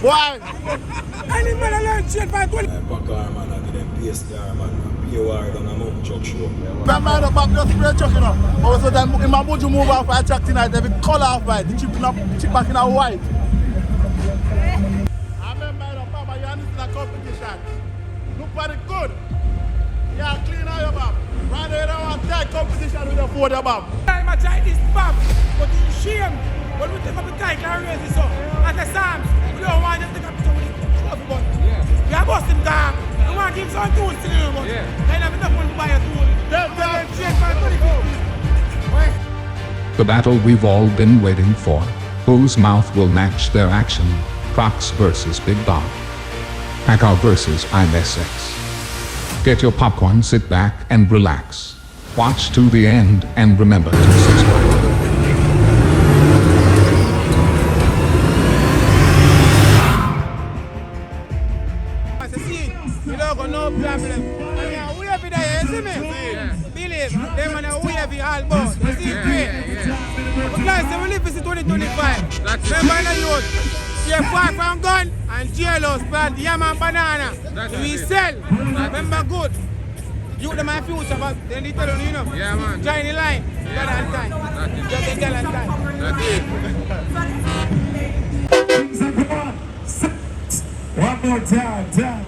Why? And him gonna learn shit by 20. Pack car man, I give them PS car man. POR down a Munk truck show. That man up back just spray truck, you know. Also then in my Buju move off by truck tonight, every color off by the chip back in a white. I remember the Papa, you in a competition. Look very good. Yeah, clean out your bum. Right there, you don't want tight competition with your food, your bum. I'm a Chinese bum, but he's shame. When we take up the tight and raise this up, at the Psalms, we don't want to take up the trophy, but we are busting car. We want to give some tools to them, but they have enough money to buy a tool. The battle we've all been waiting for. Whose mouth will match their action? Fox versus Big Dog. Packer versus ISX. Get your popcorn, sit back, and relax. Watch to the end, and remember to subscribe. No problem. I we have it there, you see me? Believe, they want to wave it all about. You see it great? But guys, we live in 2025. Remember the youth, you're far from gun and jailhouse, but yam and banana. We sell. Remember good. You them my future, but then they tell you, you know. Yeah, man. Join the line. Got on time. Just a girl on time. That's it. One more time, down.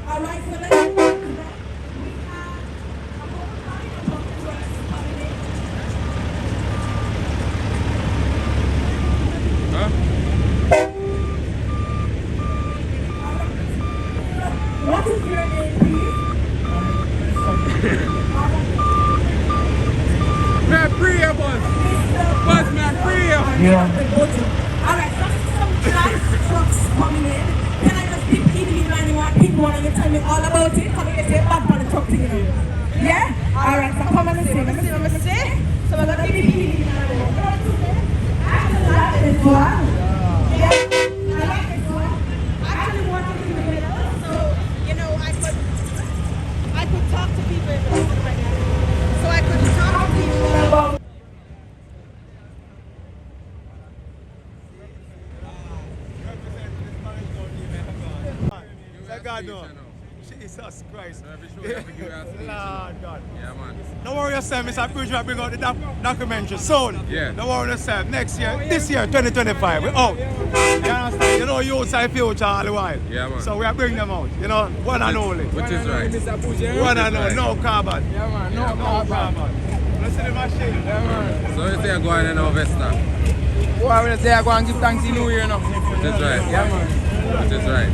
All right, so let's what is your name, please? Man, free of us. Buzz, man, free of us. Yeah. Alright, some nice trucks coming in. Can I just pick easily pick one and you tell me all about it? Come here, say bad for the truck thing, you know. Yeah? Alright, so come and see. Let me see. So we're gonna pick easily actually like this one. Yeah. I like this one. Actually want it in the middle, so you know I could talk to people in the middle right now. So I could talk to people about God, no. Jesus Christ. Lord God. Yeah, man. Don't worry yourself, Mr. Buju, bring out the documentary soon. Yeah. Don't worry yourself. Next year, this year, 2025, we're out. You understand? You know, youths are future all the while. Yeah, man. So we are bringing them out, you know, one and only. Which is right. One and only, no carbon. Yeah, man. No carbon. Let's see the machine. Yeah, man. So you say you're going in Vesta? Oh, I will say I go and give thanks in New Year now. Which is right. Yeah, man. Which is right.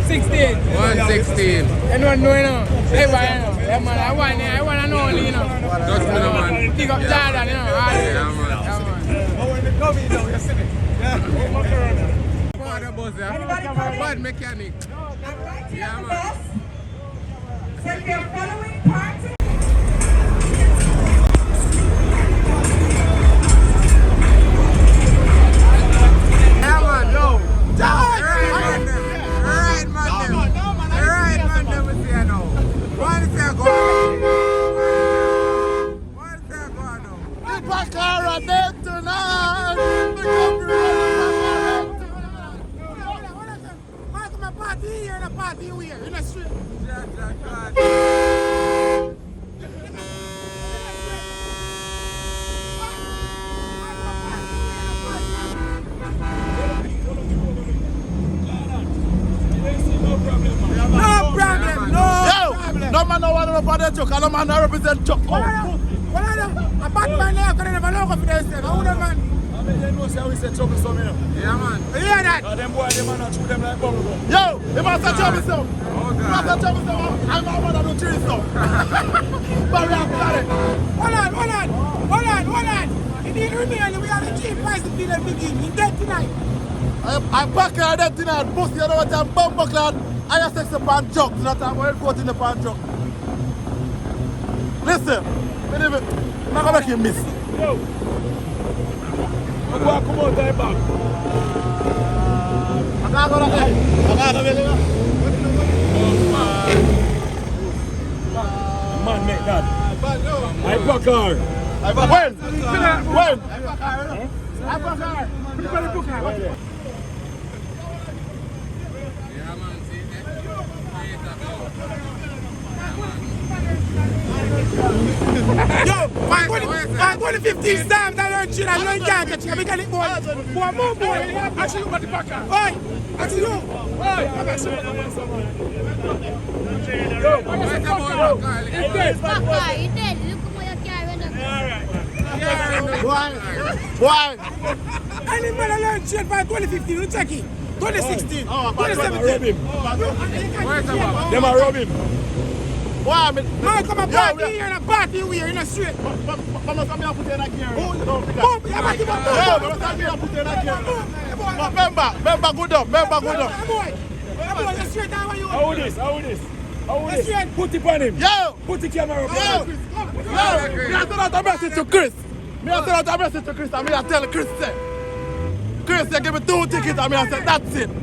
16. 116. Anyone know, you know? Everybody know. Yeah, man. I want to know only, you know. Just me, no, man. Pick up Jordan, you know. Yeah, man. Oh, when they come in now, you see it. Yeah. Father bus, yeah. Bad mechanic. Yeah, man. So if you're following party. Yeah, man. No. No man no want to represent truck, and no man no represent truck. What are them? A Batman there, because they never know if they say. Who the man? I mean, they know say we say trouble some, you know. Yeah, man. You hear that? Them boys, them man, chew them like bubble gum. Yo, if I say trouble some, Oh, if I say trouble some, I'm not one to do three some. But we have got it. Hold on. You need to remember we have a cheap price to deal at the beginning. You dead tonight. I'm back here dead tonight. Pussy, you know what I'm bumper clad. I just take the pan truck, not I'm well caught in the pan truck. Listen, believe it, I'm not gonna make you miss. Yo. I'm going to come out there back. I'm not gonna make it. Man, make that. I pack car. When? I've got car. Put it on the book car. Yeah, man, see that? Yo, man, 2015 stamp that learn shit, I learn can't catch you. I got it, boy. Boy, move, boy. Actually, you got the back car. Oi, actually, you. Oi, I'm actually. Yo, Where's the boy back car? it's dead. Papa, you dead. Look at your car when Why? Any man I learn shit by 2015, you check it. 2016, 2017. Where's the boy? Them a rob him. Why? Man, come and party here in a party here in a street. Come on, come here and put in a gear. Boom, you have to give up. Yo, come here and put in a gear. Remember, good up. Boy, you're straight down when you How this? Put it on him. Yo! Put the camera up. Me I send out a message to Chris. And me I tell Chris, say, give me 2 tickets, and me I say, that's it. Yo,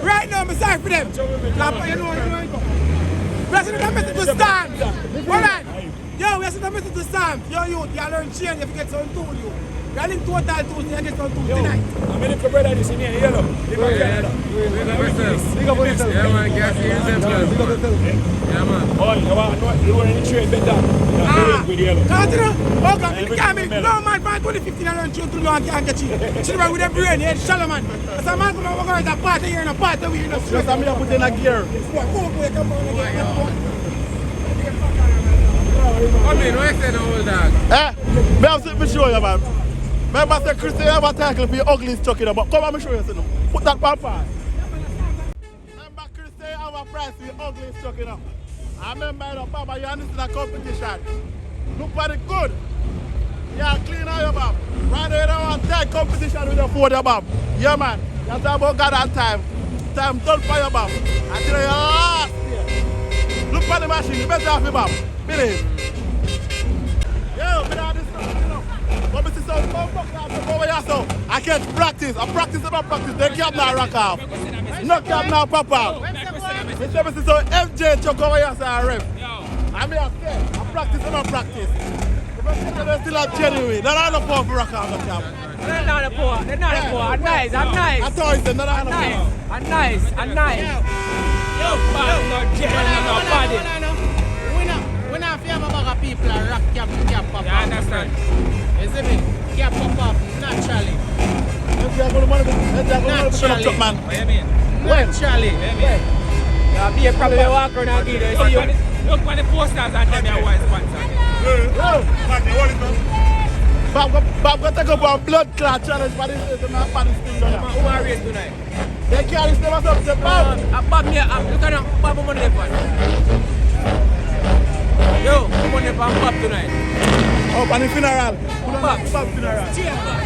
right now, I'm sorry for them. We are sending a message to Stan. Hold on. Yo, we are sending a message to Stan. Yo, you learn chain if you get some tool, you. We are in total tools, you get some tools tonight. I'm in the brother this in here, yellow. Yeah, man, gas here is empty. Yeah, man. Oh, you were in the trade better. With yellow. Can't you know? Oh, God, you can't make no man from 2015 I learn chain to know I can't get you. Should have with a brain, head shallow man. As a man come and walk around a party here in a party, we in a street. Just me I put in a gear. Come in, where's the old dog? Me have something to show you, man. Remember, say Chris, you have a title for your ugly trucking, but come on, me show you something. Put that on part. Remember, Chris, you have a price for your ugly trucking. I remember, Papa, you understand the competition. Look for the good. You are clean on your map. Right now, you don't want tight competition with your phone, your map. Yeah, man. You talk about God and time. Time done for your map. Until you last year. Look for the machine. You better have your map. Believe. Yo, me not this stuff, you know. But me see some bumbuck now over here, so I can't practice. I practice and I practice. They can't now rock off. No cap now pop out. Me see some MJ chuck over here, so I rep. I mean, I practice and I practice. If I still a genuine, they're not enough for rock off the cap. They're not a poor. I'm nice. I thought you said, they're not enough. I'm nice. Yo, body. We not fear about people that rock cap pop. You understand? You see me? Cap pop up naturally. Let's go to the truck, man. What do you mean? Naturally. Yeah, be a problem walk around and get there. See you. Look for the posters and tell me how it's sponsored. Bob, go take up one blood clot challenge for this thing. Who are raised tonight? They carry them up to Bob. Bob me up. Look at him. Bob money left one. Yo, come on, Bob tonight. Oh, and the funeral. Bob funeral. Cheers, Bob.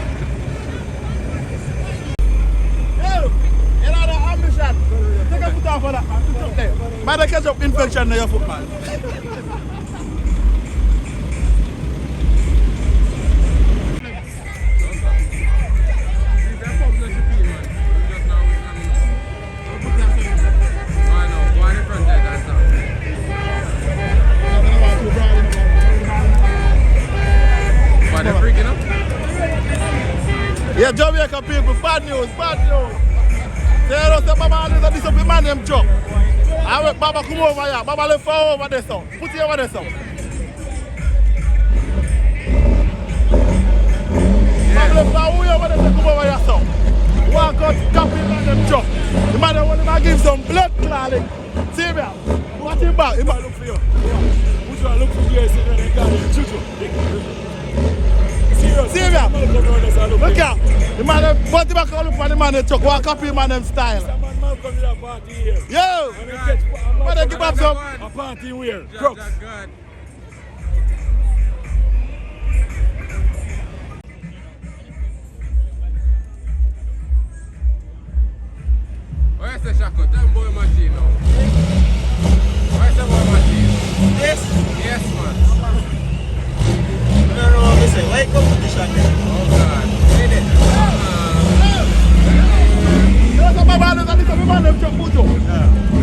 Yo, you know the ambition. Take a foot off for that. Man, they catch up infection in your foot, man. Yeah, Jamaica people, bad news. They don't say Baba is a disciplined man named Joe. I went, Baba come over here. Baba left for over there, so. Put it over there, so. Baba left for over there, so come over here, so. Walk out, copy man named Joe. The man that want to give some blood clotting. See me out. Watch him back. He might look for you. Which one look for you? They got it. Chuchu. See me out. Look out. The man that bought him back all up for the man that took. Walk copy man named style. Malcolm to a party here. Yo! What they give up some? A party where? Crooks. Where's the shackle? Tell boy machine now. Where's the boy machine? Yes. Yes, man. I don't know what to say. Why you come to the shop? Oh, God. Say that. There's a man named Buju.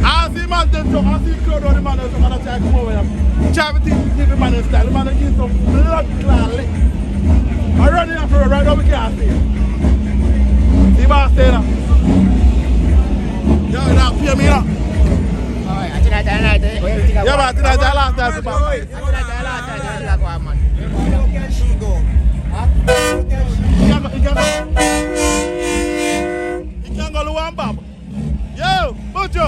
I see man named truck, I see crowd on the man, so man try to come over here. Try to give the man a style. The man give some blood clot lick. I run in after right now we can't see. See what I say now? Yo, now pay me now. Alright, I think I did. Yeah, man, tonight I last time. He can't go to one bob. Yo, Buju.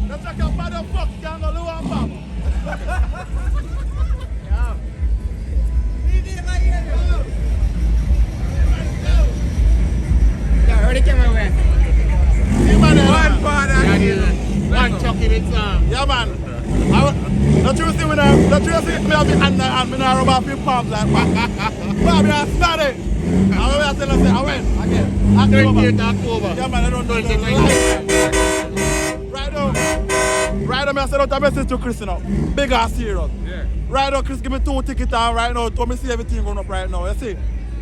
Let's check out motherfucker. He can't go to one bob. Heard the camera away. One father. One chucking it down. Yeah, man. Don't you see when I have the hand and me now rub off your palms like that. Bobby, I started. I tell you, I went. October. Yeah, man, I don't do it. Right now, I said out a message to Chris now. Big ass serious. Yeah. Right now, Chris give me 2 tickets and right now, to me see everything going up right now. You see?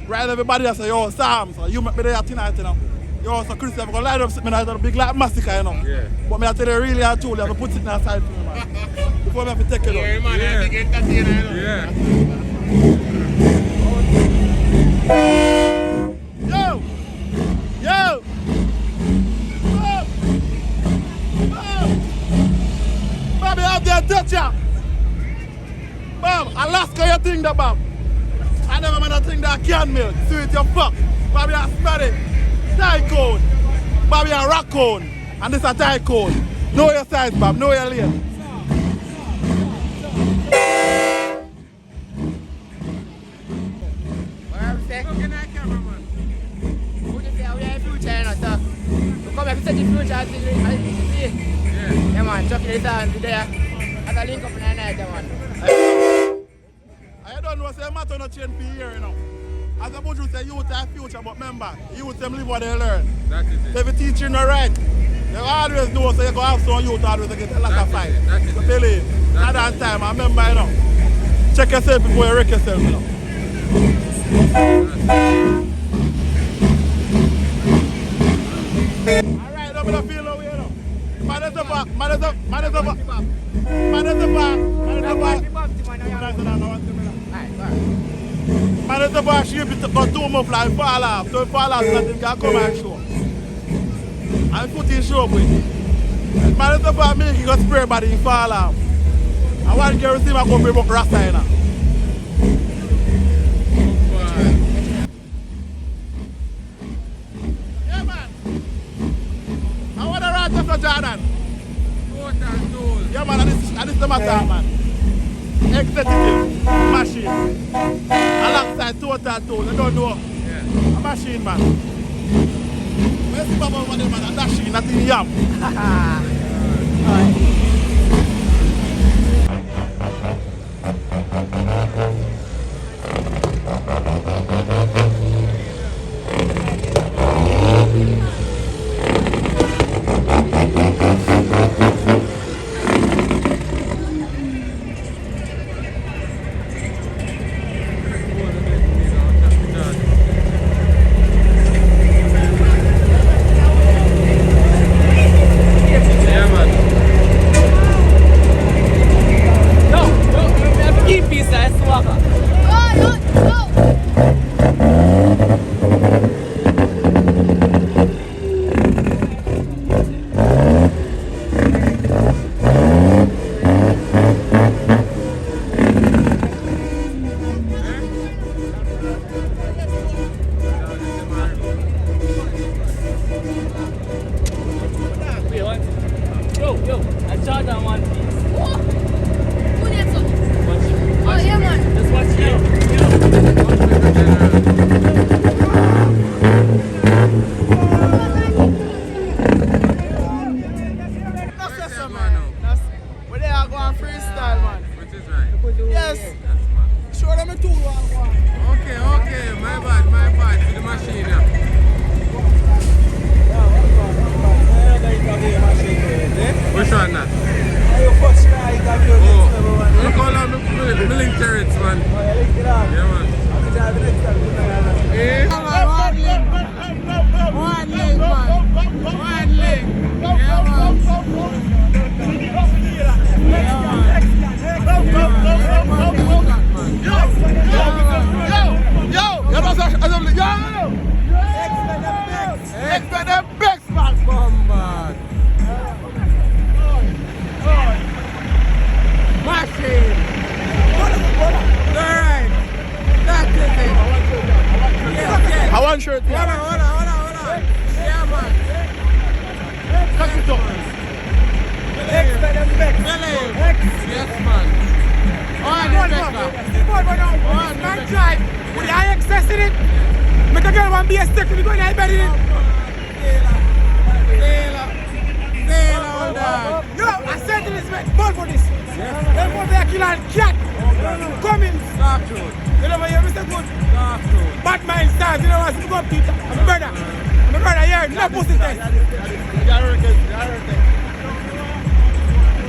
Right now, everybody I say, yo, Sam, so you make me there tonight, you know. Yo, so Chris, I'm going to light up something like a big like massacre, you know. Yeah. But me I tell you really and truly, I have to put it aside for me, man. Before me have to take it out. Yeah, man, I think entertainer, you know. Yeah. Yo! Yo! Bobby, out there, touch ya! Bob, Alaska, you think that, Bob? I never man a thing that can milk. Sweet your fuck. Bobby, I smell it. Tycoon. Bobby, a raccoon. And this a tycoon. Know your size, Bob. Know your lane. What I'm saying? Look at that camera, man. Who just say, we are in future, you know, so. We come here to set the future as you see. Yeah. Yeah, man, chucking it down there. As a link up in the night, yeah, man. I don't know, say matter no change for year, you know. As a Buju say, youth are future, but remember, youth them live what they learn. That is it. So if you teach you no right, you always know, so you go have some youth always get a lot of fight. That is So it. tell you, at that time, I remember, you know, check yourself before you wreck yourself, you know. Alright, don't feel no way, you know. Man is a back. Man is the bar shape it got too much like fall off. So if fall off, nothing can come and show. And put in show with it. Man is the bar make it got spray body and fall off. I want to get see my company book rasta in. Yeah man. I want to ride for Jordan. Yeah man, and this is the matter man. Executive machine alongside total tool. You don't know. Yeah. A machine man. Where's the bubble over there man? A dashing, not in yam. never know. Man drive with the high excess in it. Make a girl want to be a stick if you go in the bed in it. No, I said to this man, ball for this. They're more than a killer and cat. Coming. Dark truth. You know what you're Mr. Good? Dark truth. Bad mind stars, you know what? You go up, Peter. I'm a brother. I'm a brother here. No pussy test.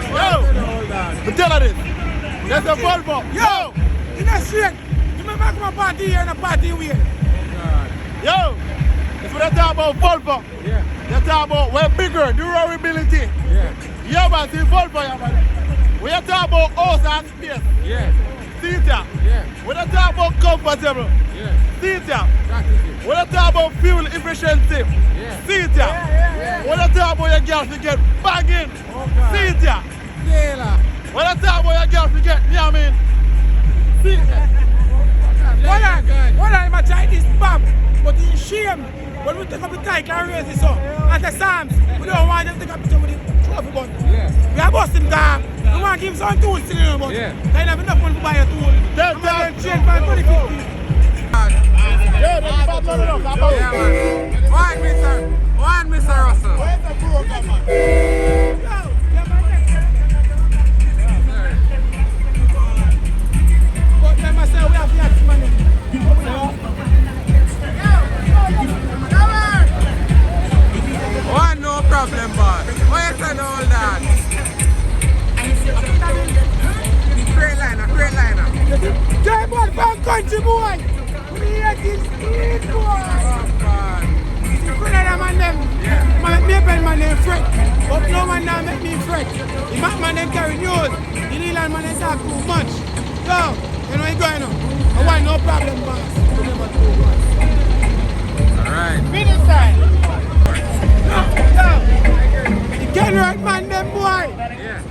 Yo! But tell her this. There's a Volvo. Yo! You're not straight. You remember I come a party here and a party here. Yo! If we talk about Volvo, Yeah. they talk about we're bigger, durability. Yeah. Yeah, man, see Volvo, yeah, man. We talk about house and space. Yeah. Seat ya. Yeah. We talk about comfortable. Yeah. Seat ya. Practice We talk about fuel efficiency. Yeah. Seat ya. We talk about your girls to get bagging. Seat ya. Sailor. We talk about your girls to get, you know what I mean? Seat ya. One time I tried this pub, but in shame, when we take up the title and raise this up, at the Psalms, we don't want them to take a picture with the trophy gun. Yeah. We are busting car. We want to give him some tools to him, but Yeah. they have enough money to buy a tool. I'm going to change by 2050. Yeah, but bad money enough, that's about Yeah, it. man. One, Mr. Russell. Where's the broker, man? But them I say we have to ask money. One, no problem, boss. Why you saying all that? Great liner. J-Boy from country boy. We hate this street boy. Oh, man. You put that man them. Yeah. Man, me pen man them fret. But no man now make me fret. The Mac man them carry news. The Leland man them talk too much. So, you know you going on. I want no problem, boss. Alright. Finish side. The Kenrod man them boy. Yeah.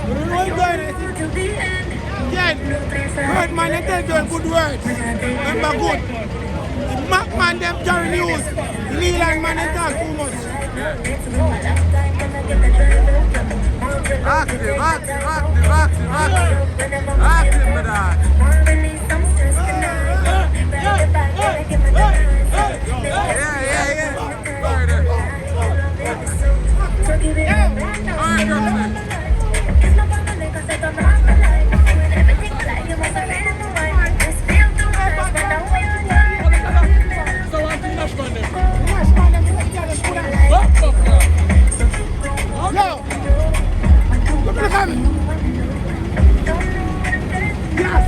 You know you going on. Again, word man they tell girl good words. Remember good. The Mac man them carry news. The Leland man them talk too much. Active, my dad. Yeah. Yo! Look at the family! Yes!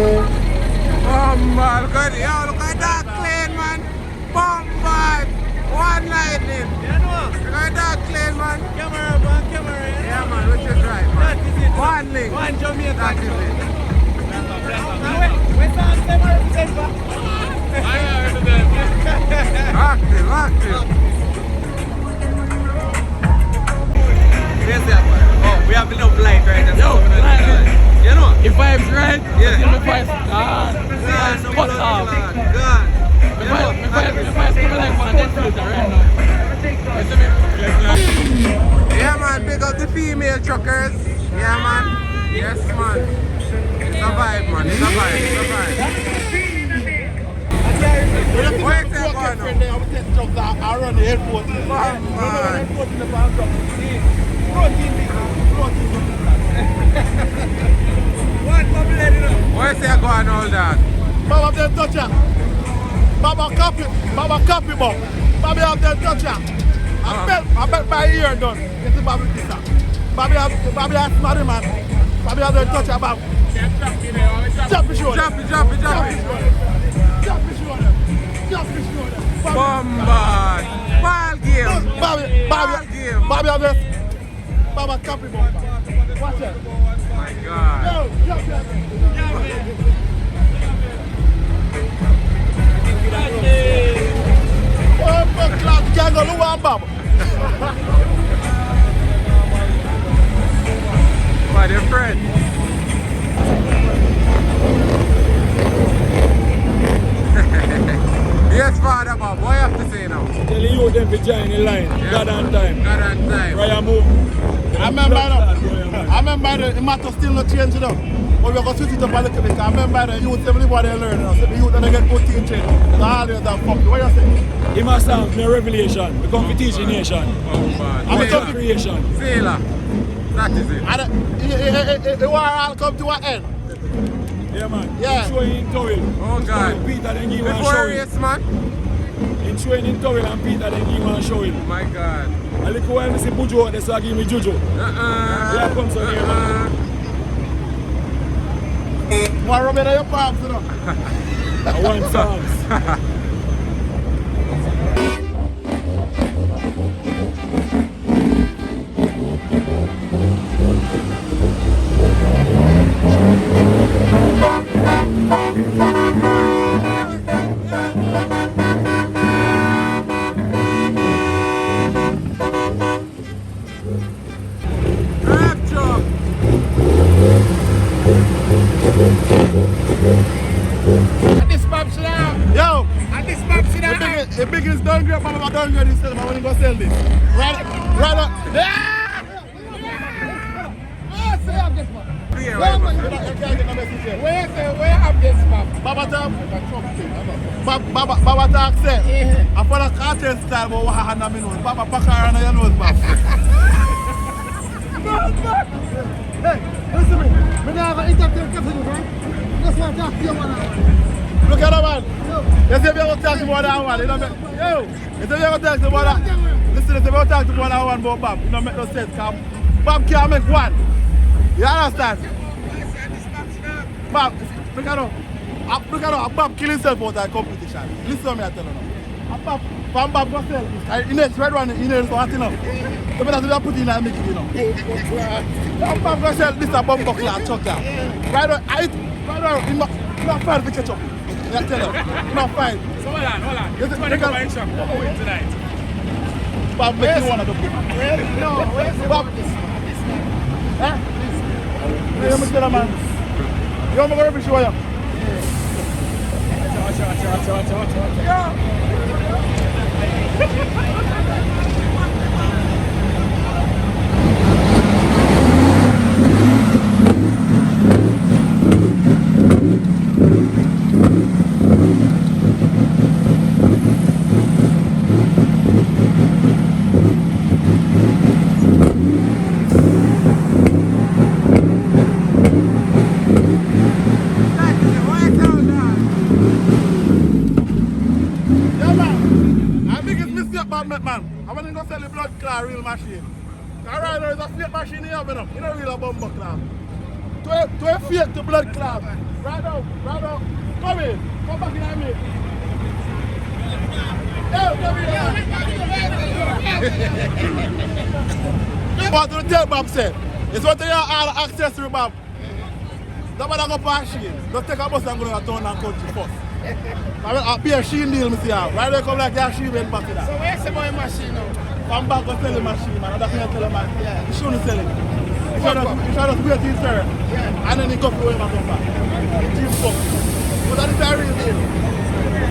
Oh man, look at that clean, man. Bombard. One lightning. Look at that clean, man. Camera. Yeah, man, which is right, man. That is it. One link. One Jamaica. That is it. Where's the Active. Oh, we have enough light right now. Yo, light. You know? If vibes right, Yeah. the vibes cut off. The vibes coming like one dead filter right now. You see me? Yeah, man, big up the female truckers. Yeah, man. Yes, man. It's a vibe, man. It's a vibe. Where's that going on? I would take jobs I run the airport. Where's that going all that? Baba them touch ya. Baba copy, Bob. Baba have them touch ya. I bet my ear done. This is Baba Tisa. Baba have smarty man. Baba have them touch ya, Bob. Jumpy shoulder. Bombard. Ball game. Baba have them. Baba copy, Bob. Watch it. Oh my God. Yo, jump. Oh, my God, can't go to one, Baba. My dear friend. Yes, Father Bob. What you What to say now? Tell you them to join the line. Yeah. God and time. God and time. Ryan move. I remember the matter still not change it up. But we're going to switch it up a little bit. I remember the youth, everybody learn. So the youth that they get good teaching. So all of that fuck. What you say? He must have no revelation. We come to teach the nation. Oh man. I'm a Sailor creation. Sailor. That is it. And the war all come to an end. Yeah, man. Yeah. Showing in towel. Oh God. Peter then give one Before show race, man. in showing in towel and Peter then give one show him. My God. A little while I see Buju out there, so I give me Juju. Yeah, come so here, man. More rub it on your palms, you know. I want songs. Yo, the biggest downgrade, man, I'm downgrade instead of when you go sell this. Right up. Where have this map? Baba talk say, I follow cartel style, but what happened to me nose? Baba pack her on your nose, Baba. Hey, listen to me. I'm not going to entertain you, right? That's why I talk to you, man. Look at that man. You see if you're going to talk to more than one. You know, yo, you see if you're going to talk to more than listen, if you're going to talk to more than one about Bob, it don't make no sense, because Bob can't make one. You understand? Bob, look at him. Bob kill himself out of the competition. Listen to me, I tell you now. Bob go sell this. He next red one, he needs something else. So better to put in and make it, you know. Bob go sell this a bumper class truck down. Right now, he's not fine for ketchup. I tell you, not fine. So hold on. It's going to go in shop. What we tonight? Bob make you one of the people. No, where's the Bob. Eh? You must tell a man. You want me to go show you? Man, I want to go sell the blood clot real machine. Alright, there is a fake machine here, man. You don't real a bumper clot. To a fake to blood clot. Right out. Come in. Come back in me. What do you tell Bob say? It's what you all accessory, Bob. That man go for a machine. Just take a bus and go to town and country first. I'll be a machine deal, Mr. Yao. Right there come like that machine went back to that. So where's the boy machine now? Come back and sell the machine, man. That's what I tell him, man. Yeah. You shouldn't sell it. You should just wait till it's there. Yeah. And then he go for him and come back. Cheap fuck. But that is a real deal.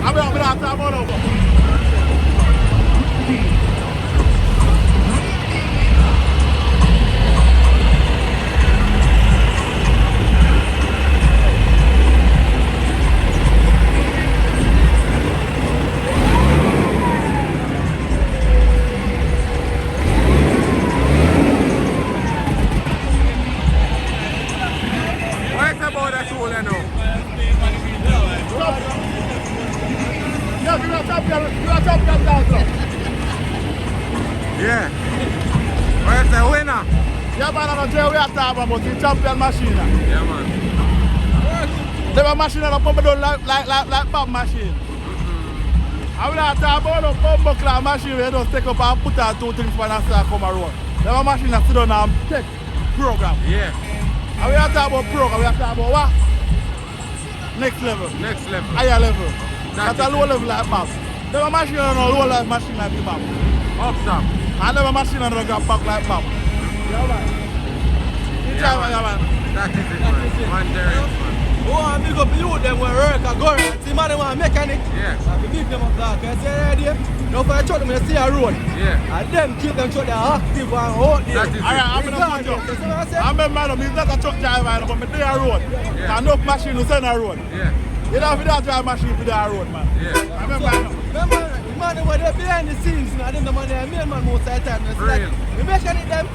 I'm not talking about over. Yeah. Where's the winner? Yeah, man, I'm not we are talking about the champion machine. Yeah, man. They have a machine that pump it down like Bob machine. I will not talk about a bumper class machine where they just take up and put out 2 things for and start come around. They have a machine that sit down and take program. Yeah. And we are talking about program, we are talking about what? Next level. Next level. Higher level. That's a low level like Bob. They have a machine on a low level machine like Bob. Up top. I never machine on a grab back like Bob. Yeah, man. Yeah, man. That is it, man. Man, there is, man. Oh, I big up you them when work a go. See man, they want a mechanic. Yeah. I believe them up that. You see already? Now for a truck them you see a road. Yeah. And them keep them truck they are active and out there. That is it. Alright, I'm gonna put you. You see what I say? I'm a man, I'm not a truck driver, but I'm there a road. Yeah. Enough machine to send a road. Yeah. You don't have to drive machine for the road, man. Yeah. I remember. Remember, the man over there behind the scenes, you know, them the man they main man most of the time. You see Real. that? The mechanic them,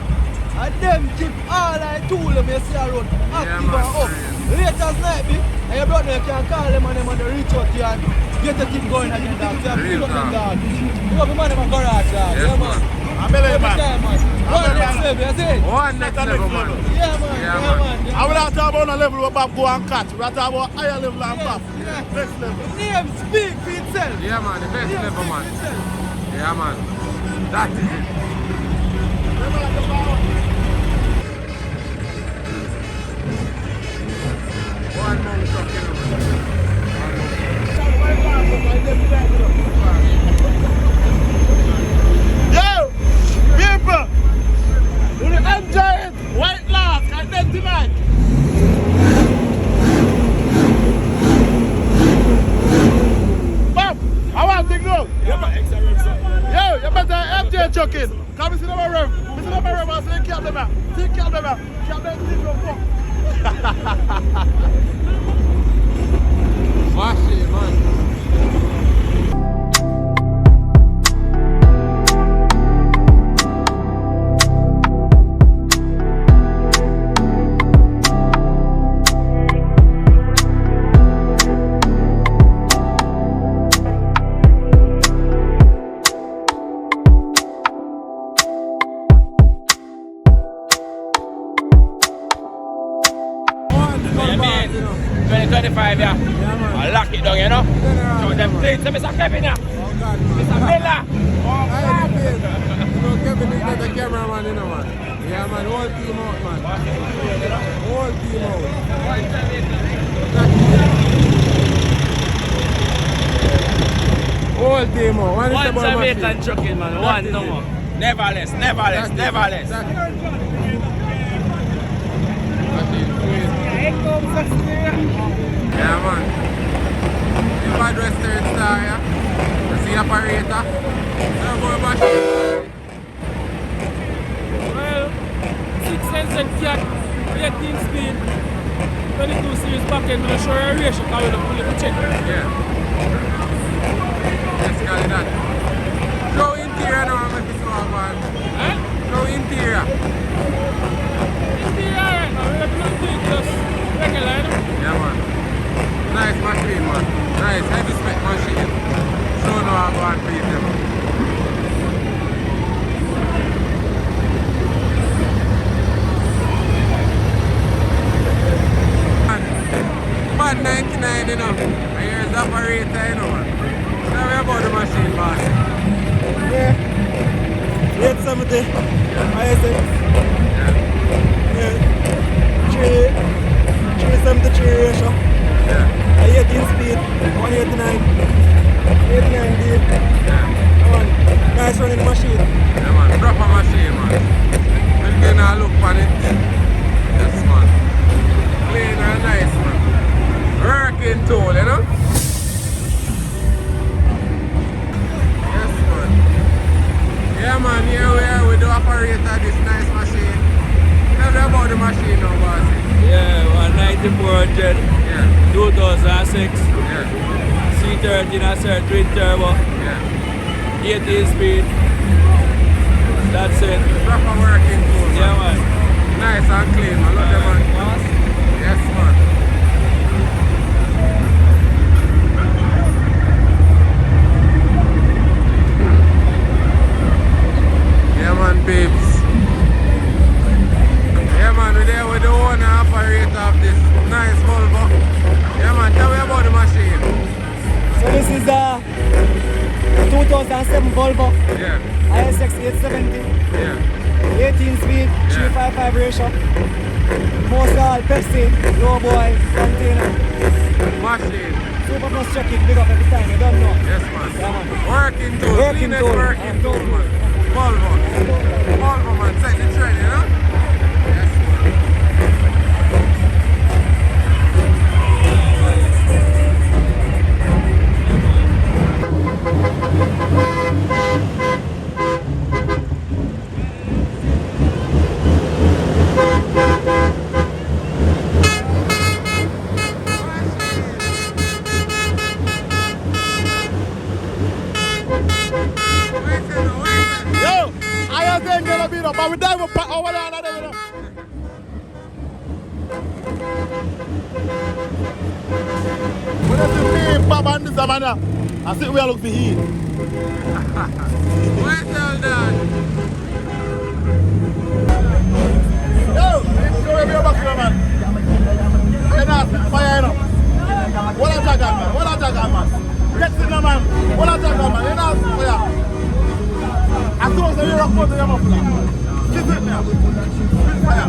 and them keep all I tool them you see a road active man, and up. Late as night be, and your brother you can call them and them and they reach out to you and get the thing going again, dog. So you Real pick up them, talk. dog. You up the man in my garage, dog. Yes, Yeah, man. I'm a Every man. time, man. One next level, you see? One next level, man. Yeah, man. Yeah, Yeah, man. man. I will not talk about a level where Bob go and catch. We are talking about higher level and pop. Yeah. Next level. The name speak for itself. Yeah, man. The best Name level, speak man. for itself. Yeah, man. That is it. One more trucking. Yo, people, will you enjoy it? White last, and then tonight. Bob, I want to go. Yo, you better MJ chucking. Come and see them around. See them around and say, kill them out. See, kill them out. Kill them, see them fuck. Wash it, man. Yeah, man. 2025, yeah. I lock it down, you know. So them things, Mr. Kevin, yeah. Mr. Miller. Oh, God. You know, Kevin is not the cameraman, you know, man. Yeah, man. Whole team out, man. Whole team out. Whole team out. One Jamaican trucking, man. One no more. Never less, never less, never less. Yeah, man. You bad Western Star, yeah? You see operator? Now go back. Well, 6 sensor cat, 18 speed, 22 series back end, I'm sure a ratio because we don't pull it to check. Yeah. Let's call it that. Show interior now, I'm going to show up, man. Huh? Show interior. Interior right now, we're going to do it just regular, you know? Yeah, man. Nice machine, man. Nice, heavy spec machine. Show now I'm going to beat them. Man, 99, you know. And here's the operator, you know, man. Tell me about the machine, boss. Yeah. 870. ISX. Yeah. Yeah. 373 ratio. Yeah. 18 speed. 189. 89 D. Yeah. Nice running machine. Yeah, man. Proper machine, man. We'll get a look on it. Yes, man. Clean and nice, man. Working tool, you know? Yes, man. Yeah, man. Here we are with the operator this nice machine. Tell me about the machine now, boss. Yeah, 194 jet, Yeah. 2006, Yeah. C13, I said twin turbo, Yeah. 18 speed. That's it. Proper working tool, Yeah, man. man. Nice and clean. I love them, man. Yes, man. Yeah, man, babes. Yeah, man, we're there with the owner operator of this nice Volvo. Yeah, man, tell me about the machine. So this is a 2007 Volvo Yeah, ISX 870. yeah, 18 speed, 355 ratio. Most all Pepsi, low boy, container. machine. Super plus checking, big up every time, you don't know. Yes, man. Yeah, man. Working tool, Working cleanest tool. working tool, man. Volvo. Volvo, man, set the trend, you know? Yes, man. up, but we dive up over there and there. When I see me, Papa and this man, I see we are looking for heat. Where's all that? Yo, show me your back here, man. You're not fire enough. What a jagger, man. What a jagger, man. Get in there, man. What a jagger, man. You're not fire. I thought you're rock motor, you're not fire. Keep it now. Fire.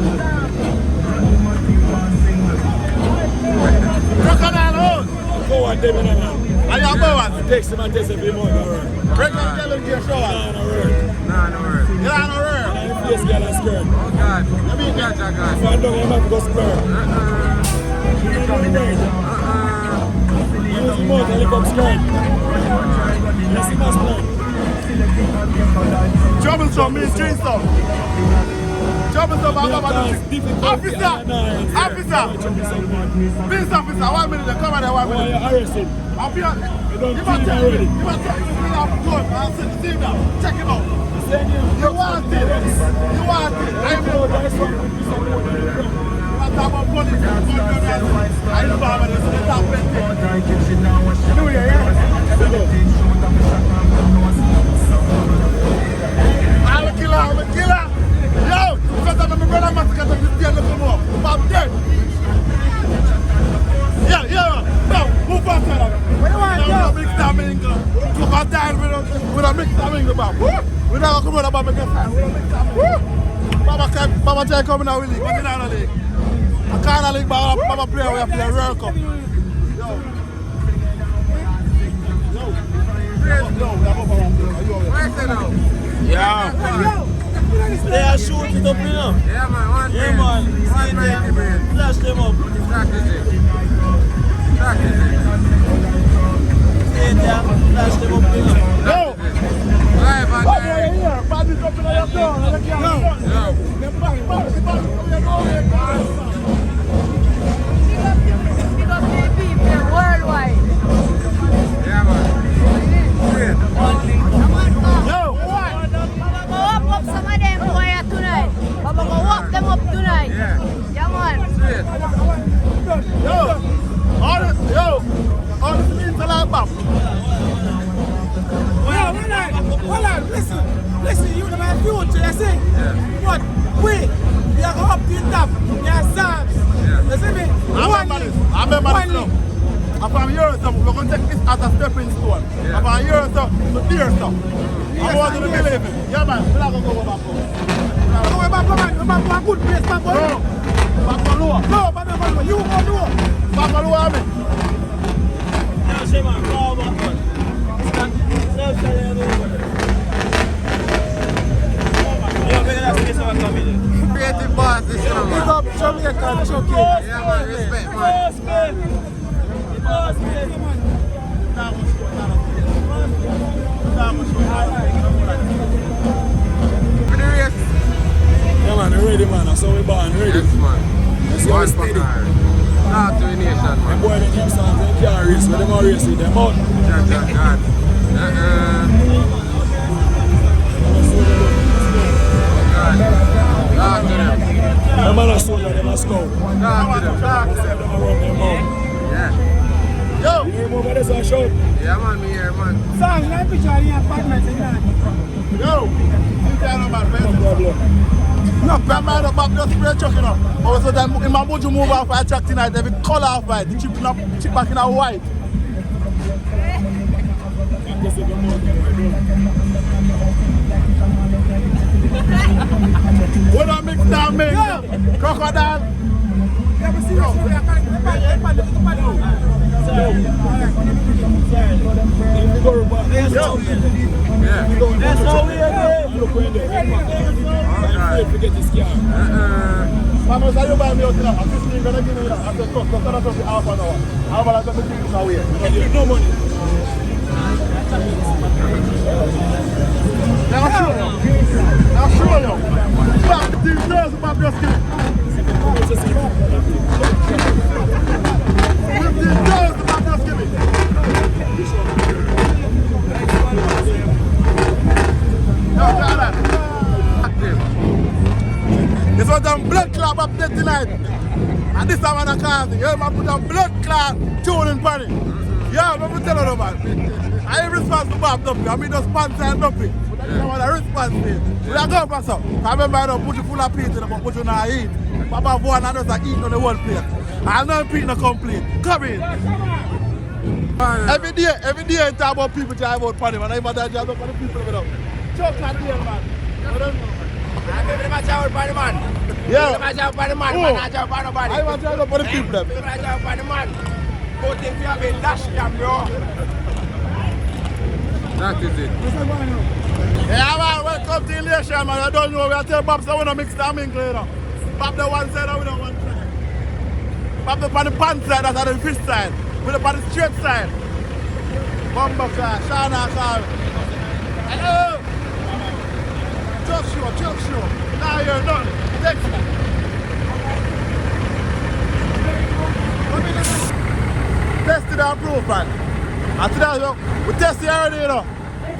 Crocodile hose. Go on, David, man. And you're going. It takes him and takes every month, alright. Break down Kevin gear show. Nah, no word. Nah, no word. You're on the road. I'm face girl and skirt. Oh God. Let me Yeah, get God. If I don't, I'm have to go square. Use the mouth and lift up skirt. You see my spline? Troublesome means chainsaw. Troublesome, I'm about to Officer! Officer! Police officer, 1 minute, come on there, 1 Why minute. you arrested? I'll be on. You don't You keep must him tell me. already. You must tell me. I'm good. I'll sit the team now. Check him out. You want it. You want it. I know that's what you want to talk about police. I know about this. Let's talk about it. Do it, yeah? I'm a killer. I'm a killer. Yo, because I'm a brother, man, because I'm just here looking more. I'm dead. Yeah. No, move faster. What do you want, yo? Mix that mingle. Look at that with a mix that mingle, Bob. We're not going to come out about making time. Baba try coming out with league, but in our league. I can't league, but Baba play, we have to play a World Cup. Yo, Where's it now? Yeah. They are shooting it up, you know. Yeah, man. One Yeah, thing. man. One See man, them. man. Flash them up. Strategy. Strategy. See them. Flash them up, you know. yo, Live and Bobby, direct. here. Bobby, up in your door. Yo. Because they people worldwide. Yeah, man. Straight. Yo, Baba go up some of them boy tonight. Baba go walk them up tonight. Yeah. Yeah, man. Straight. all this means a lot, Bob. Hold on, listen, you know my future, you see? Yeah. But we are going up to the top, we are Psalms. Yeah. You see me? I remember this now. And from here, so we're going to take this as a stepping stone. Yeah. And from here, so to there, so. I want to believe it. Yeah, man. We're not going to go back home. Go back, man. Go back to a good place, man. No. Back on lower. No, back to lower. You go lower. Back on lower, I mean. Now, see, man. Go back, man. Self-study. Yeah, man. That's the case of a comedy. Creative boss, this you know, Big man. up Jamaican Trucking. Yeah, man. Respect, man. For the race. Yeah, man, ready, man. That's how we born, ready. Yes, man. That's how we One for steady. car. Start to the nation, The man. boy, they keep saying they can't race, but them are racing, them out. God. God. Talk to them. Them man are soldier, them are scout. Talk to them. Them are run them out. Yeah. Yo, You hear more about this and shout? Yeah, man, me here, man. Songs, like picture in your apartment, in that. yo. You can't know about No it. problem. No, that man up back just spray trucking up. But so then in my Buju move off I track tonight, every color off white, the chip back in a white. What I mix down, man? Crocodile. Yeah, but see, yo, if you go back, That's how we are. That's how we are. look when they God. forget this car. Mama, say you buy me out now. I'm 15 gonna give me that. After cost, that's not something half an hour. How about I got to take this away? No money. Now show you. Now show you. Back to these girls about your skin. 15 girls about your skin. Now, Active. that man a causing. Yeah, man put a blood clot tuning on it. Yeah, let me tell you man. I am responsible for Bob Duffy. I mean just sponsor and Duffy. But I want a response to it. We are going for some. I remember I don't put you full of pizza, but put you not eat. Papa one and just eat on the whole place. I'm not picking a complaint. Come in. Every day I talk about people talk about money, man. I even talk about the people without. Chuck that deal, man. I don't know. I'm talk about the man. Yeah. I'm talk about the man. Oh. I talk about nobody. I even talk about the people. I'm talk about the man. But if you have a dash cam, bro. That is it. Yeah, man, welcome to Elation, man. I don't know. We are telling Bob so we don't mix the mingle, you know. Bob the one side and we don't one side. Bob the on the pan side, that's on the fish side. We the on the straight side. Bumbo car, Shana car. Hello! Truck show. Now you're done. Thanks. Tested and approved, man. And today we tested already, you know.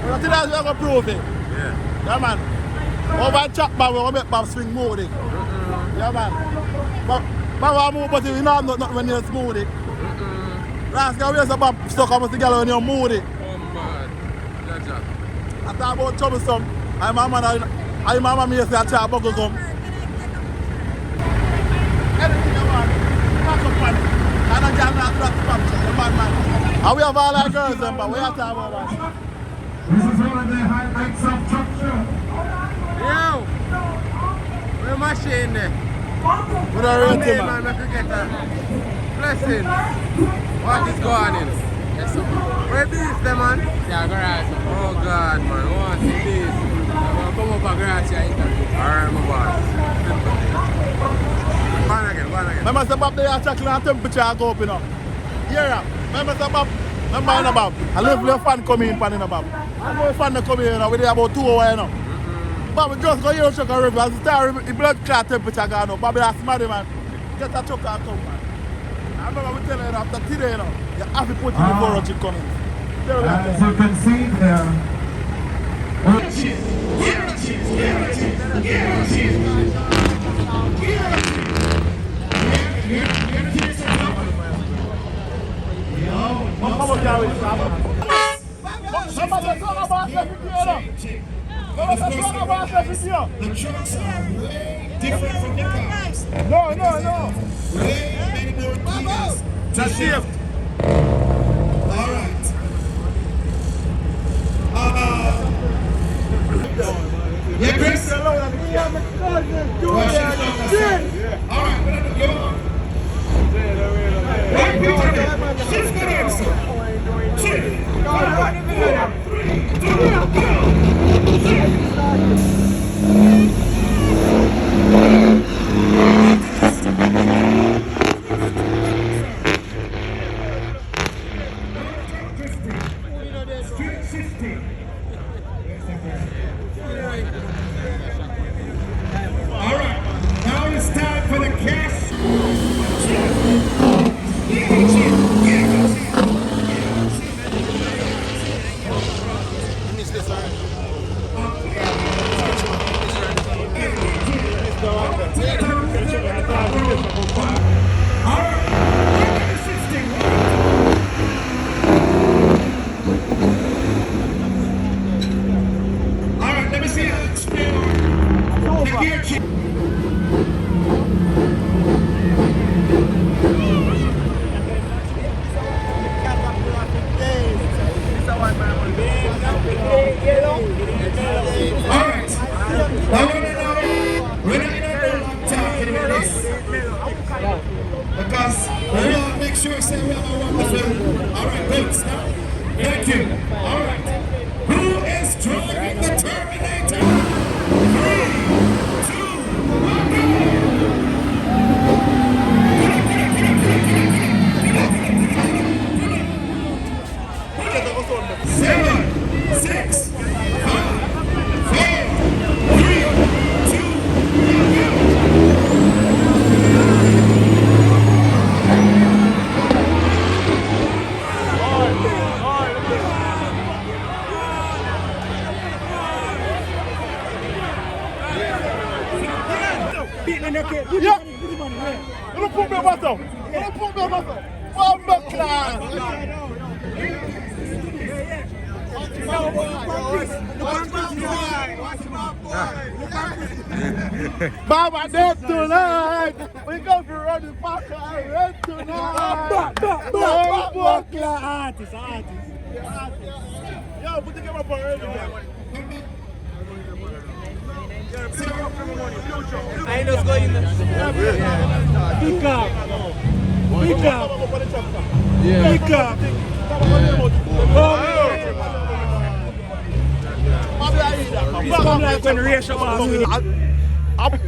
But today we're going to prove it. Yeah, man. Over and chop, man, we're going to make Bob swing smooth. Yeah, man. But I move, but you know not when you're smooth. Last guy, we Bob stuck almost together when you're moody. Oh, man. Jaja. I talk about troublesome. I'm a man, I'm a man, I say I buckle gum. Anything you want, pack up on it. And I can't not do that to Bob, man. And we have all our girls, but we have to have all that. This is one of the highlights of truck show. Yo! Where machine there? We don't rate him, man. Blessing. What is going on? Yes, sir. Where this, the man? Yeah, garage. Oh, God, man. I want to see this. I'm going to come up a garage here interview. Alright, my boss. One again. Remember say Bob, they are checking our temperature go up, you know. Yeah, remember say Bob, remember Bob. I love your fan coming in, Bob. I know your fan come in, you know, we there about 2 hours, you know. Bob, just go here and check a review. As the time, the blood clot temperature gone up. Bob, that's mad, man. Get a truck and come, man. I remember we tell you after today, you know, you have to put in the forage coming. As you can see there. The trucks are way different from the cars. No. Way many more keys. Just shift. All right. Yeah, Chris. All right, we're going to go on. Shift the answer. Shift. 3, 2, go. All right, now it's time for the cash. All right, let me see you spin the gear change. Alright, now we're not in a long talking about this. Because we want to make sure we have a wonderful. Alright, good stuff. Thank you. Alright. Who is driving the Terminator? 3, 2, 7, 6, 5, 4, 3, 2, 1. Yeah. Don't put me on myself. Don't put me on myself. Bumbo class. Baba, dead tonight. We go for run the park red tonight. Bumbo class. Artist. Yo, put the camera up on radio. I just go in there. Pick up. Come like when race up.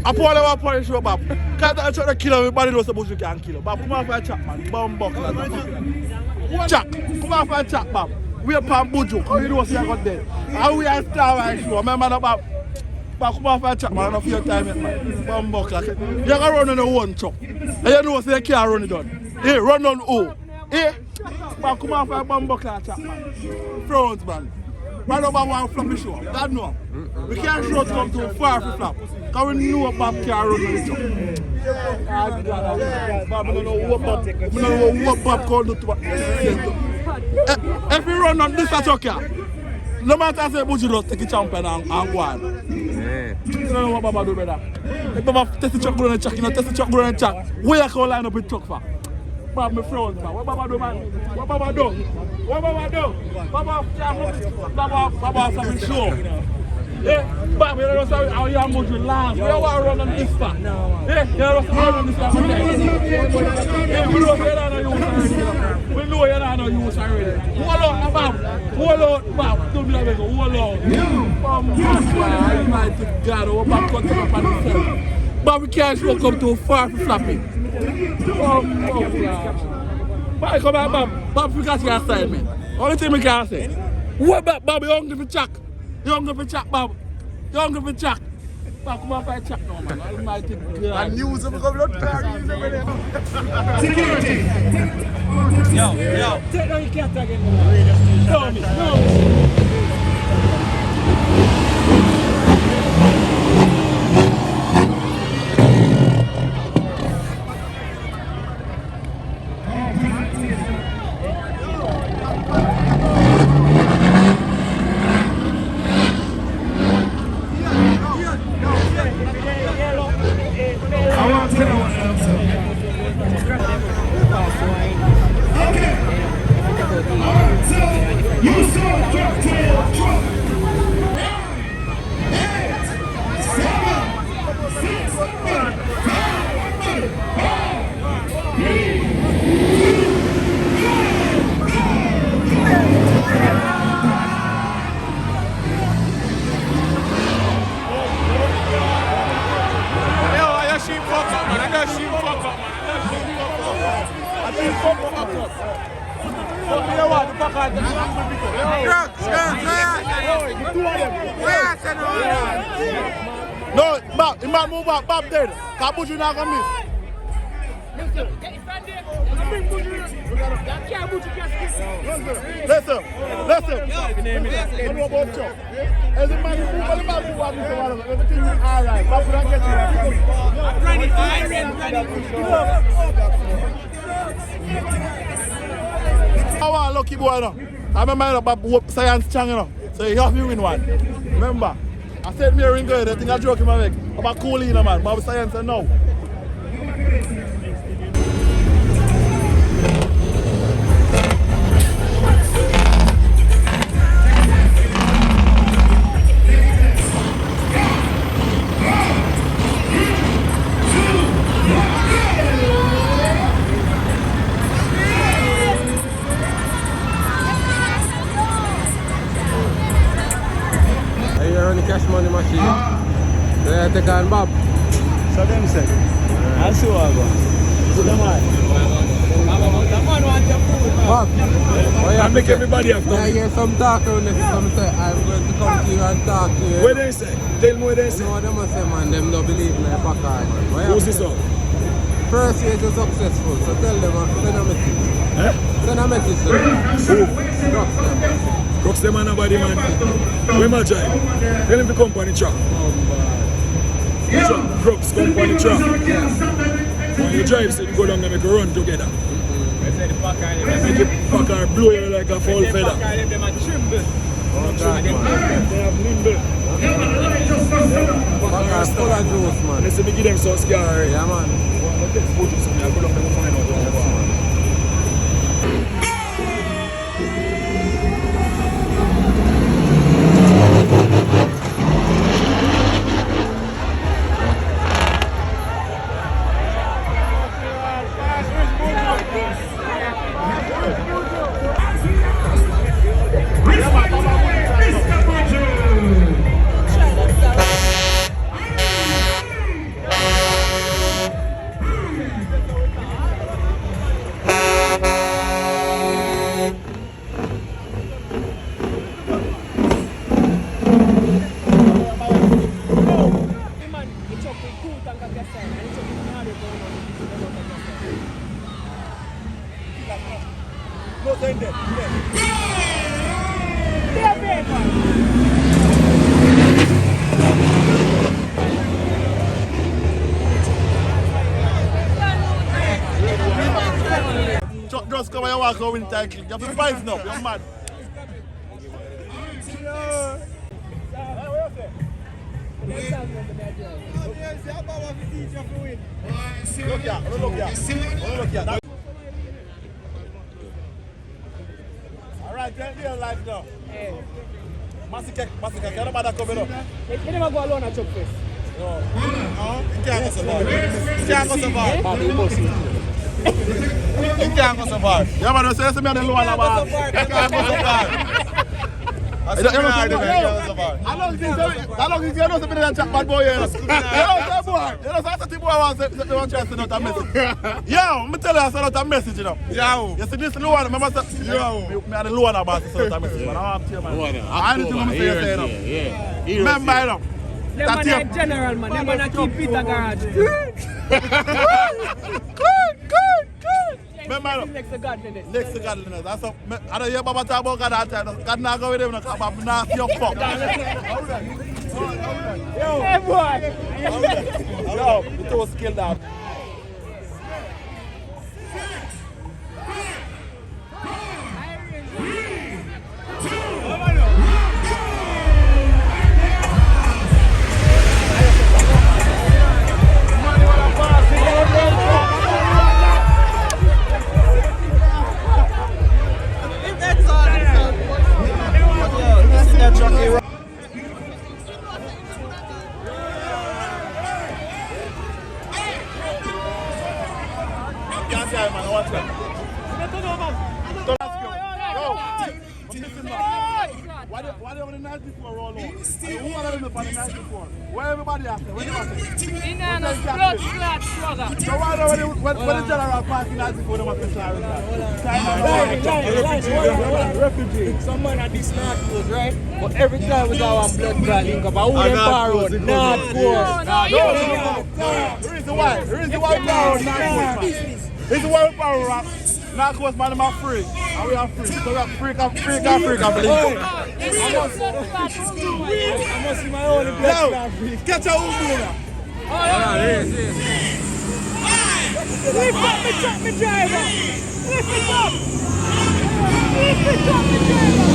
I pull out punish you, Bob. Can't I try to kill everybody knows Buju can kill him. Bob, come on for a chat, man. Bomb buckler. Chat. Come on for a chat, Bob. We are from Buju. How you know see I got dead? And we are Star Wars show. Remember that, Bob? Bob, come on for a chat, man. Enough of your time, man. Bomb buckler. You can run on the one truck. And you know say you can't run it on. Hey, run on who? Hey? Bob, come on for a bomb buckler chat, man. Front, man. Run over one floppy show. That no. We can't show to come too far for flap. Because we know Bob can't run on the truck. Bob, I don't know what Bob can do to if we run on this truck here, no matter say Buju just take a champion and go on. You don't know what Baba do, brother. If Baba test the truck, go on the truck, you know, test the truck, go on the truck. Where you can line up with truck for? Bob, my front, man. What Baba do, man? What Baba do? What Baba do? Baba has a show. Yeah, Bob, you know how you are Buju last. We don't want to run on this far. Yeah, you know how run on this far. Yeah, we know you're not use already. We know you're not use already. Hold on, Bob. Hold on, Bob. Don't be like that. Hold on. Almighty God, we're back to the up on himself. But we can't show come too far for flapping. Bob, come back, Bob. Bob, we got your assignment. Only thing we can say. What back, Bob? You're hungry for chat. You're hungry for chat, Bob. You're hungry for chat. Bob, come on for a chat now, man. Almighty God. And news of the blood card. Security. Yo. Take down your cat again. Show me. No, Bob, the man move back, Bob dead. Because Buju not going to miss. Listen. Don't know about Chuck. As the man move on the back, everything is all right. Bob will not get you. I want a lucky boy now. I remember about science chang, you know. So you have to win one. Remember? I said me a ring good, I think I joke in my leg. About cooling, man. But science and no. Cash money machine. They take on Bob. So them say. I see what I go. Bob. I make everybody have to. I hear some talk on this. Some say I'm going to come to you and talk to you. What they say? Tell me what they say. You know what they must say, man. Them don't believe in their packard, man. Who's this up? First year is successful, so tell them, send a message. Send a message to them. Who? Crooks them and nobody, man. Where my drive? Tell him to come on the truck. Crooks, come on the truck. When you drive, so you go down there, make a run together. I said the packer, Make the packer blow you like a foul feather. them a tremble. They have nimble. Packer full of juice, man. They say me give them some scar. Yeah, man. Let's take Buju, so I go down there and find out what they want. Mr. Buju. Truck just come and you walk out with tight clip. You have to price now. You're mad. Look here. Alright, tell me your life now. Massacre, can nobody come up? You never go alone at truck first. No. You can't go so far. You can't go so far. You can't go so far. Yeah, man, say to me on the low on the bar. You can't go so far. I don't think you know something that chat bad boy. You know say boy. You know say boy want to send out a message. Yo, I'm tell you I send out a message, you know. Yo. You see this low one, remember say yo, me at the low one about to send out a message, man. I want to man. I need to say no. Yeah. Remember, you know. Them man are general, man. Them man are keep Peter garage. Remember, next to godliness. Next to godliness. That's a, I don't hear Baba talk about God all the time. God not go with him, because I'm not your fuck. Hey, boy. Yo, the two skilled out. Why they on the night before roll on? Who are them on the night before? Where everybody after? Where they In a blood clot struggle. So why when the general pass the night before they want to try Refugee. Some man at this North Coast, right? But every time we go on blood clot link up, I wouldn't bar road. North Coast. The reason why we power on North Coast. The reason why we power on North Coast, man, I'm free. And we are free. So we are free, believe. I must see my own blood clot free. Catch a Ubu now. Yes. Lift up me truck, me driver. Lift it up. Lift it up, me driver.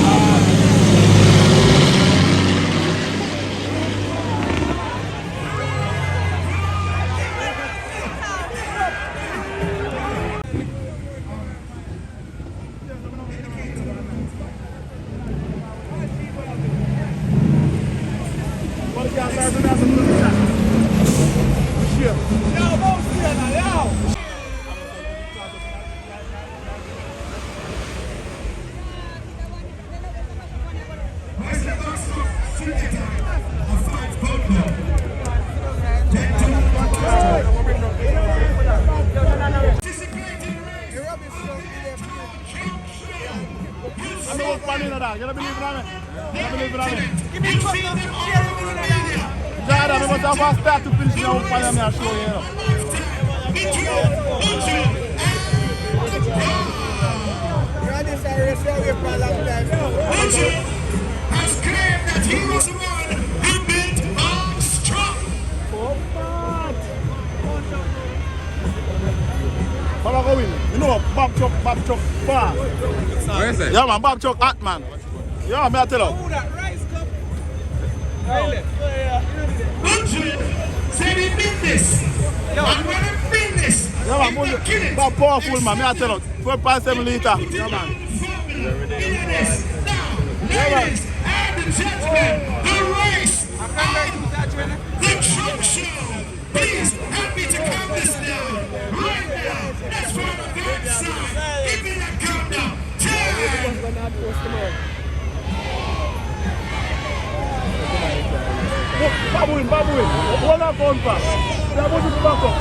You don't believe in me? You don't believe in me? Give me a cut now. Jordan, we must have a start to finish now. Follow me and show you. Buju has claimed that he was the one who built Armstrong. Bob Chuck fast. Where is it? Yeah, man, Bob Chuck hot, man. Yeah, me I tell you. Oh, that rice cup. Buju said he did this. I'm gonna bring this. Yeah, man, Buju. Bob powerful, man. Me I tell you. 12.7 litre. Yeah, man. Ladies and gentlemen, the race of the truck show. Please help me to count this down. Right now, that's for the third side. Give me that countdown. 10. Babuin. One up on pass. Yeah, Buju to back up.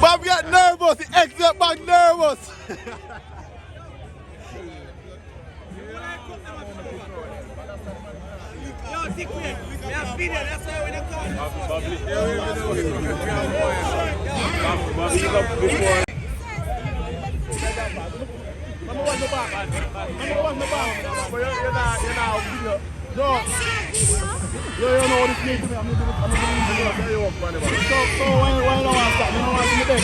Bob got nervous, he exit back nervous. No. You know what this means to me. I'm going to do it. So why you don't want to stop? You don't want to see me there?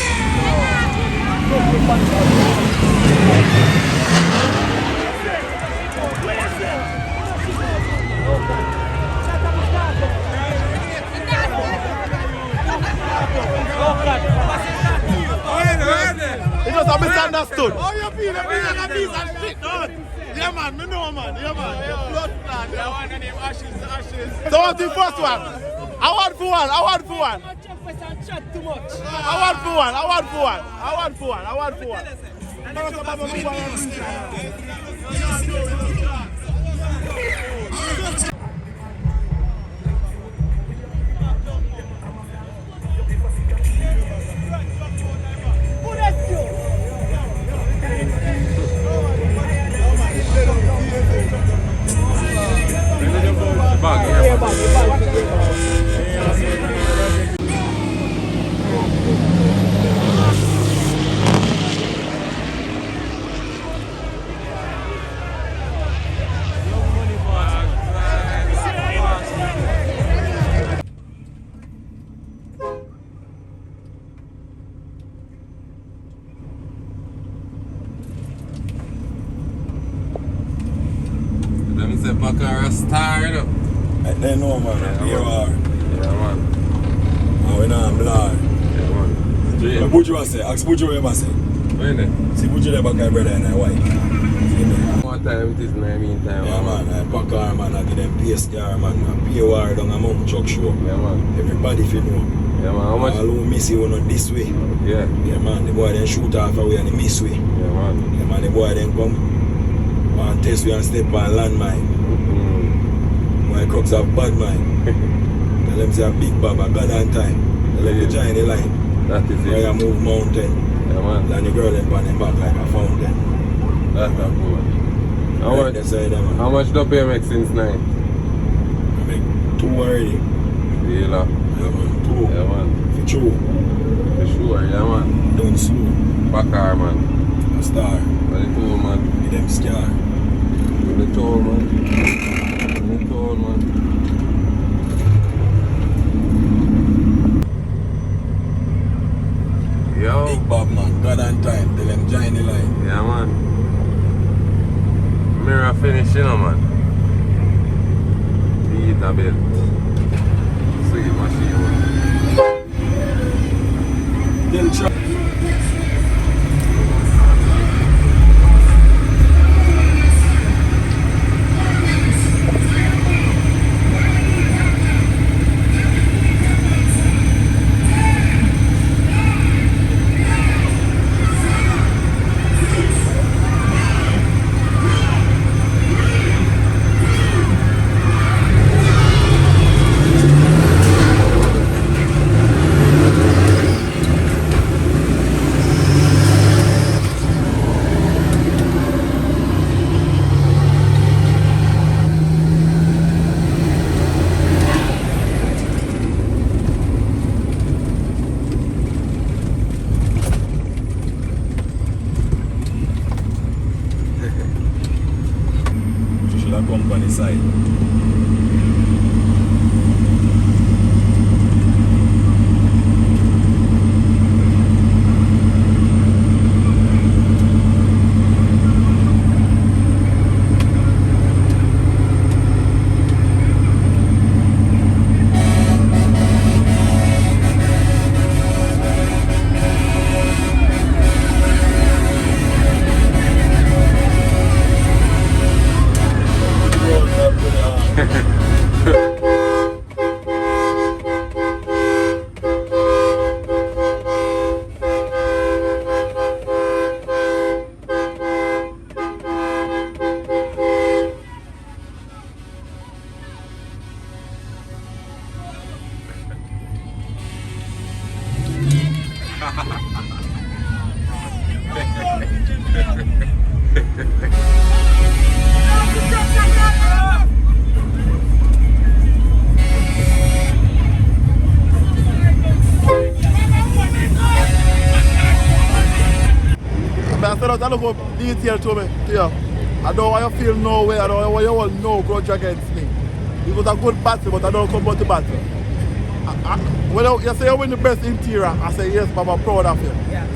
It just a misunderstood. Oh, you feel like a piece of shit, dog. Yeah, man, me know, man. Yeah, man. Blood clot. Yeah, one of them ashes. So what's the first one? I want for one. Too much. I want for one. Them say Bakar a star, you know. They know, man. You are. Yeah, man. Oh, we know I'm blind. Yeah, man. Straight. But Buju say, ask Buju what you say. Where is it? See Buju there back there, brother, and I white. See me? What time it is in the meantime? Yeah, man. I pack car, man. I give them pace car, man. I pay wire down a Munk truck show. Yeah, man. Everybody feel know. Yeah, man. How much? All who miss you not this way. Yeah. Yeah, man. The boy then shoot off away and the miss way. Yeah, man. Yeah, man. The boy then come. Man, test we and step on landmine. My crooks have bad mind. Tell them say a big baba, God and time. Tell them to join the line. That is it. Where you move mountain. Yeah, man. And the girl then pan them back like a fountain. That's not good. How much do you make since night? I make 2 already. Yeah, Yeah, man. 2. yeah, man. For true. For sure, yeah, man. Don't slow. Bakar, man. A star. What the two, man? With them scar. The two, man. Yo. Big Bob, man. God and time. Tell them join the line. Yeah, man. Mirror finish, you know, man. Beat a bit. Sweet machine, man. They'll try. a look of detail to me. Yeah. I don't want you to feel no way. I don't want you all no grudge against me. It was a good battle, but I don't come out to battle. When you say you win the best interior, I say yes, Bob, I'm proud of you. Yeah.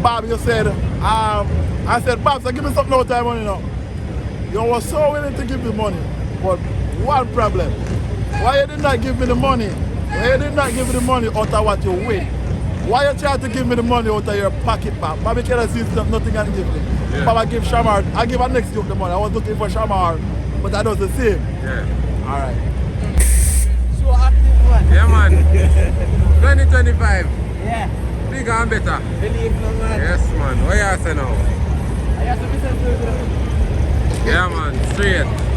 Bob, you said, I said, Bob, so give me something out of money now. You were so willing to give me money, but one problem. Why you did not give me the money? Why you did not give me the money out of what you win? Why you try to give me the money out of your pocket, Bob? Bobby cannot see nothing and give me. Yeah. Bob, I give Shamar, I give a next joke the money. I was looking for Shamar, but I don't the same. Yeah. All right. So active one. Yeah, man. 2025. Yeah. Bigger and better. Believe no man. Yes, man. What you say now? I have to listen to it. Yeah, man. Straight.